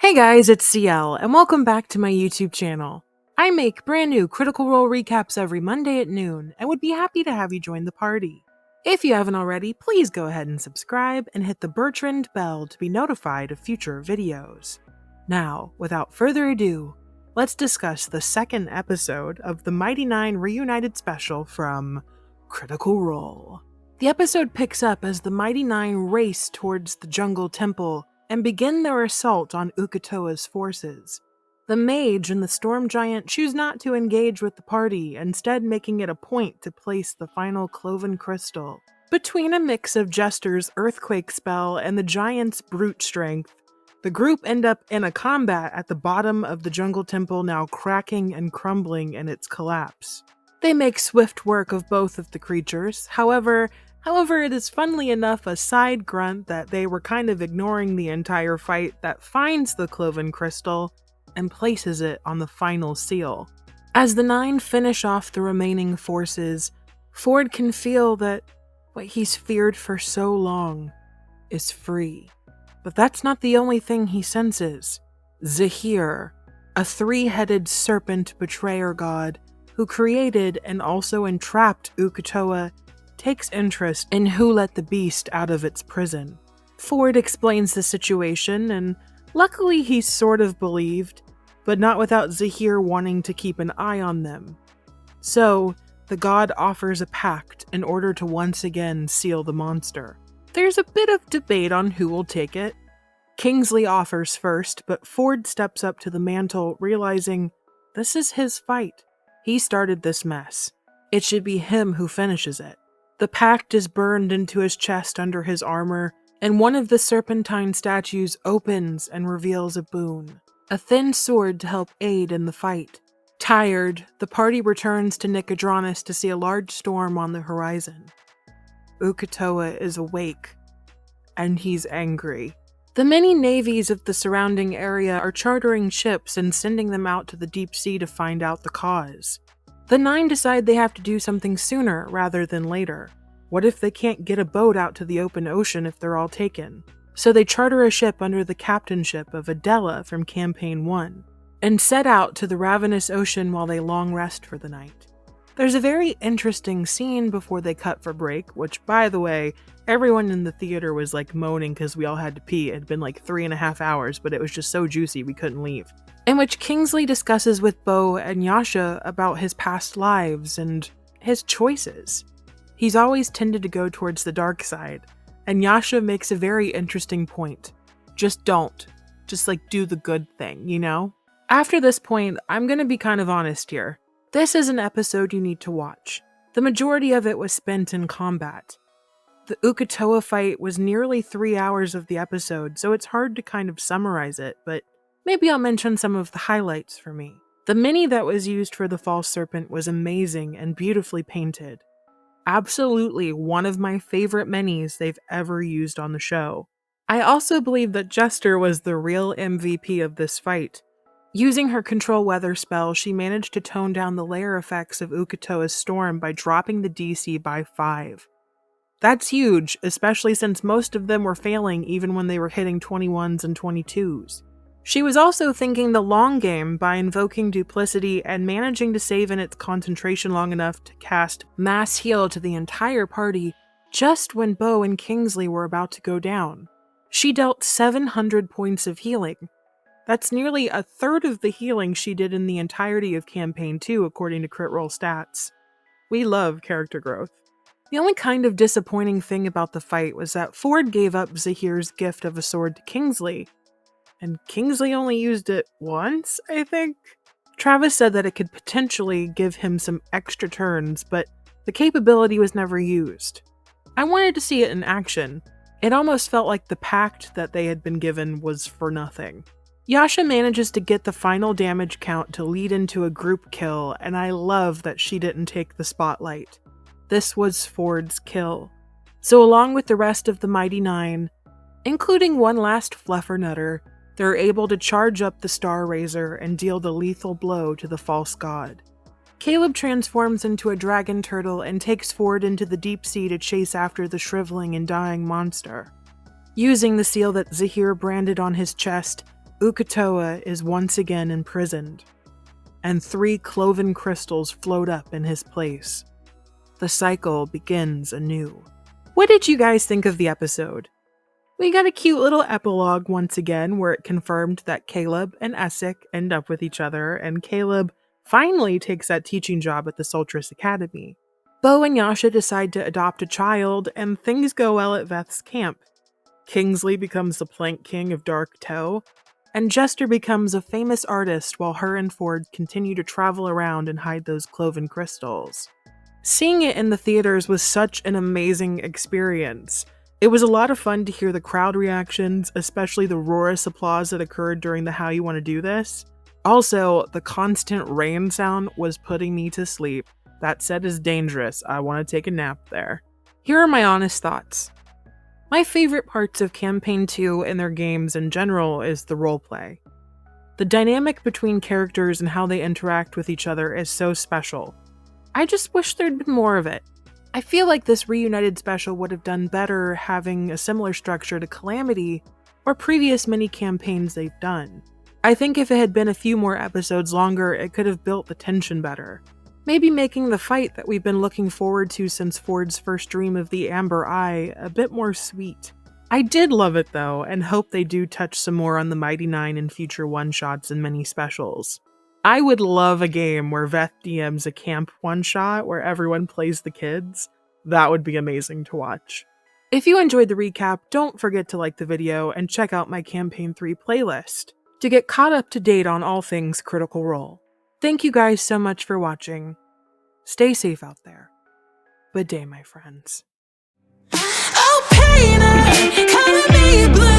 Hey guys, it's CL, and welcome back to my YouTube channel. I make brand new Critical Role recaps every Monday at noon, and would be happy to have you join the party. If you haven't already, please go ahead and subscribe and hit the Bertrand bell to be notified of future videos. Now, without further ado, let's discuss the second episode of the Mighty Nein Reunited special from Critical Role. The episode picks up as the Mighty Nein race towards the jungle temple and begin their assault on Ukatoa's forces. The mage and the storm giant choose not to engage with the party, instead making it a point to place the final cloven crystal. Between a mix of Jester's earthquake spell and the giant's brute strength, the group end up in a combat at the bottom of the jungle temple, now cracking and crumbling in its collapse. They make swift work of both of the creatures, However, it is funnily enough a side grunt that they were kind of ignoring the entire fight that finds the cloven crystal and places it on the final seal. As the Nine finish off the remaining forces, Fjord can feel that what he's feared for so long is free. But that's not the only thing he senses. Zahir, a three-headed serpent betrayer god who created and also entrapped Ukatoa, takes interest in who let the beast out of its prison. Fjord explains the situation, and luckily he's sort of believed, but not without Zahir wanting to keep an eye on them. So, the god offers a pact in order to once again seal the monster. There's a bit of debate on who will take it. Kingsley offers first, but Fjord steps up to the mantle, realizing this is his fight. He started this mess. It should be him who finishes it. The pact is burned into his chest under his armor, and one of the serpentine statues opens and reveals a boon, a thin sword to help aid in the fight. Tired, the party returns to Nicodranus to see a large storm on the horizon. Ukatoa is awake, and he's angry. The many navies of the surrounding area are chartering ships and sending them out to the deep sea to find out the cause. The Nine decide they have to do something sooner rather than later. What if they can't get a boat out to the open ocean if they're all taken? So they charter a ship under the captainship of Adela from Campaign 1, and set out to the ravenous ocean while they long rest for the night. There's a very interesting scene before they cut for break, which, by the way, everyone in the theater was like moaning because we all had to pee. It had been like 3.5 hours, but it was just so juicy we couldn't leave. In which Kingsley discusses with Bo and Yasha about his past lives and his choices. He's always tended to go towards the dark side, and Yasha makes a very interesting point. Just don't. Just do the good thing, you know? After this point, I'm gonna be kind of honest here. This is an episode you need to watch. The majority of it was spent in combat. The Ukatoa fight was nearly 3 hours of the episode, so it's hard to kind of summarize it, but maybe I'll mention some of the highlights for me. The mini that was used for the false serpent was amazing and beautifully painted. Absolutely one of my favorite minis they've ever used on the show. I also believe that Jester was the real MVP of this fight. Using her control weather spell, she managed to tone down the layer effects of Ukatoa's storm by dropping the DC by 5. That's huge, especially since most of them were failing even when they were hitting 21s and 22s. She was also thinking the long game by invoking duplicity and managing to save in its concentration long enough to cast mass heal to the entire party just when Bo and Kingsley were about to go down. She dealt 700 points of healing. That's nearly a third of the healing she did in the entirety of Campaign 2 according to Crit Roll stats. We love character growth. The only kind of disappointing thing about the fight was that Fjord gave up Zahir's gift of a sword to Kingsley, and Kingsley only used it once, I think? Travis said that it could potentially give him some extra turns, but the capability was never used. I wanted to see it in action. It almost felt like the pact that they had been given was for nothing. Yasha manages to get the final damage count to lead into a group kill, and I love that she didn't take the spotlight. This was Fjord's kill. So along with the rest of the Mighty Nein, including one last fluffernutter, they're able to charge up the Star Razor and deal the lethal blow to the false god. Caleb transforms into a dragon turtle and takes Fjord into the deep sea to chase after the shriveling and dying monster. Using the seal that Zahir branded on his chest, Ukatoa is once again imprisoned, and 3 cloven crystals float up in his place. The cycle begins anew. What did you guys think of the episode? We got a cute little epilogue once again where it confirmed that Caleb and Essek end up with each other, and Caleb finally takes that teaching job at the Soltris Academy. Bo and Yasha decide to adopt a child, and things go well at Veth's camp. Kingsley becomes the Plank King of Dark Toe, and Jester becomes a famous artist while her and Fjord continue to travel around and hide those cloven crystals. Seeing it in the theaters was such an amazing experience. It was a lot of fun to hear the crowd reactions, especially the roarous applause that occurred during the How You Want to Do This. Also, the constant rain sound was putting me to sleep. That set is dangerous. I want to take a nap there. Here are my honest thoughts. My favorite parts of Campaign 2 and their games in general is the roleplay. The dynamic between characters and how they interact with each other is so special. I just wish there'd been more of it. I feel like this Reunited special would have done better having a similar structure to Calamity or previous mini campaigns they've done. I think if it had been a few more episodes longer, it could have built the tension better. Maybe making the fight that we've been looking forward to since Fjord's first dream of the Amber Eye a bit more sweet. I did love it though, and hope they do touch some more on the Mighty Nein in future one-shots and mini specials. I would love a game where Veth DMs a camp one-shot where everyone plays the kids. That would be amazing to watch. If you enjoyed the recap, don't forget to like the video and check out my Campaign 3 playlist to get caught up to date on all things Critical Role. Thank you guys so much for watching. Stay safe out there. Good day, my friends. Oh, painter, color me blue.